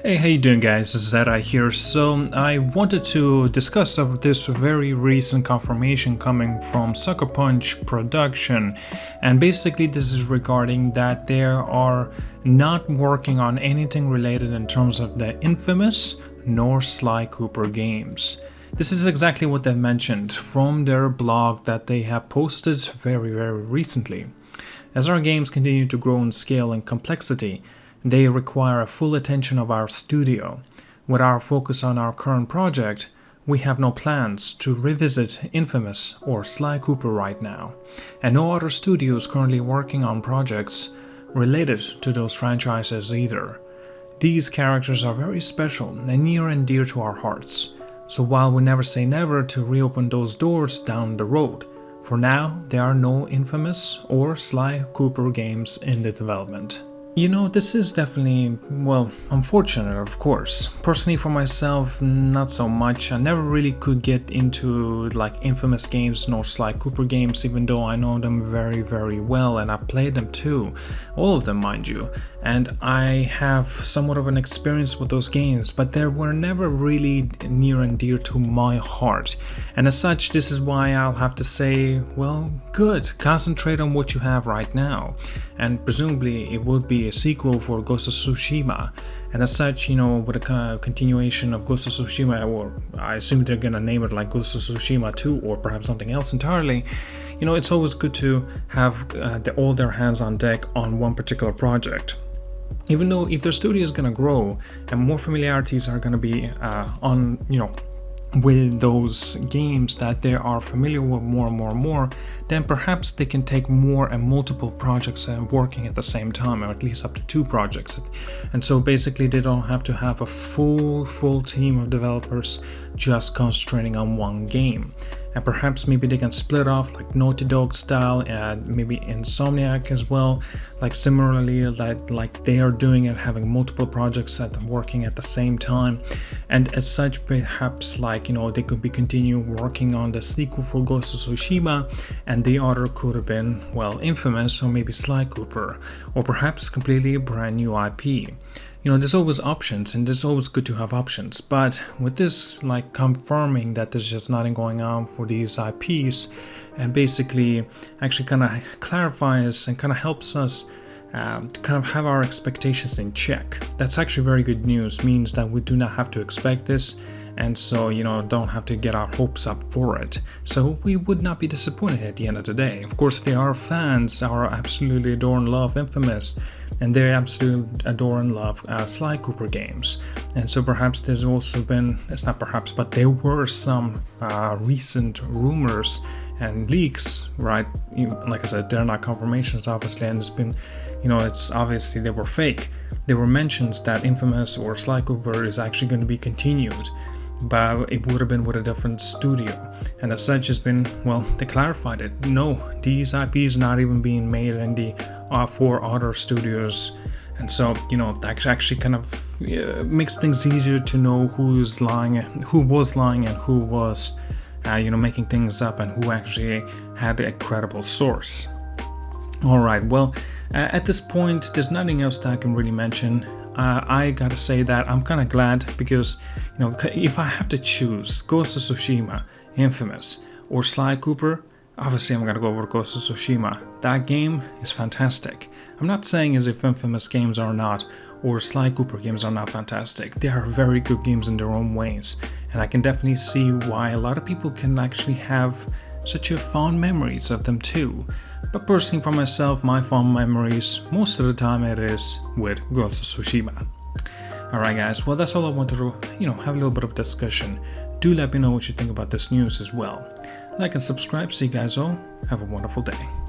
Hey, how you doing guys? This is ZDEyE here. So I wanted to discuss of this very recent confirmation coming from Sucker Punch Production, and basically this is regarding that they are not working on anything related in terms of the inFamous nor Sly Cooper games. This is exactly what they mentioned from their blog that they have posted very recently. As our games continue to grow in scale and complexity, they require a full attention of our studio. With our focus on our current project, we have no plans to revisit inFamous or Sly Cooper right now, and no other studios currently working on projects related to those franchises either. These characters are very special and near and dear to our hearts, so while we never say never to reopen those doors down the road, for now there are no inFamous or Sly Cooper games in the development. You know, this is definitely, well, unfortunate, of course. Personally, for myself, not so much. I never really could get into like inFamous games nor Sly Cooper games, even though I know them very well, and I've played them too. All of them, mind you. And I have somewhat of an experience with those games, but they were never really near and dear to my heart. And as such, this is why I'll have to say, well, good, concentrate on what you have right now. And presumably it would be a sequel for Ghost of Tsushima, and as such, you know, with a continuation of Ghost of Tsushima, or I assume they're gonna name it like Ghost of Tsushima 2 or perhaps something else entirely, you know, it's always good to have all their hands on deck on one particular project. Even though if their studio is gonna grow and more familiarities are gonna be with those games that they are familiar with more and more, then perhaps they can take more and multiple projects and working at the same time, or at least up to 2 projects. And so basically they don't have to have a full team of developers just concentrating on one game. And perhaps maybe they can split off like Naughty Dog style, and maybe Insomniac as well, like similarly like they are doing it, having multiple projects working at the same time. And as such, perhaps like, you know, they could be continue working on the sequel for Ghost of Tsushima, and the other could have been, well, inFamous or maybe Sly Cooper, or perhaps completely a brand new IP. You know, there's always options, and it's always good to have options, but with this like confirming that there's just nothing going on for these IPs, and basically actually kind of clarifies and kind of helps us kind of have our expectations in check. That's actually very good news, means that we do not have to expect this, and so, you know, don't have to get our hopes up for it. So we would not be disappointed at the end of the day. Of course, they are fans, are absolutely adore and love inFamous, and they absolutely adore and love Sly Cooper games. And so perhaps there's also been, it's not perhaps, but there were some recent rumors and leaks, right? Like I said, they're not confirmations obviously, and it's been, you know, it's obviously they were fake. There were mentions that inFamous or Sly Cooper is actually going to be continued, but it would have been with a different studio. And as such, it's been, well, they clarified it. No, these IPs not even being made in the for other studios. And so, you know, that actually kind of makes things easier to know who was lying and who was making things up, and who actually had a credible source. Alright, well, at this point there's nothing else that I can really mention. I gotta say that I'm kind of glad, because, you know, if I have to choose Ghost of Tsushima, inFamous, or Sly Cooper, obviously I'm gonna go over Ghost of Tsushima. That game is fantastic. I'm not saying as if inFamous games are not, or Sly Cooper games are not fantastic. They are very good games in their own ways, and I can definitely see why a lot of people can actually have such a fond memories of them too. But personally for myself, my fond memories, most of the time it is with Ghost of Tsushima. Alright guys, well that's all I wanted to, have a little bit of discussion. Do let me know what you think about this news as well. Like and subscribe. See you guys all. Have a wonderful day.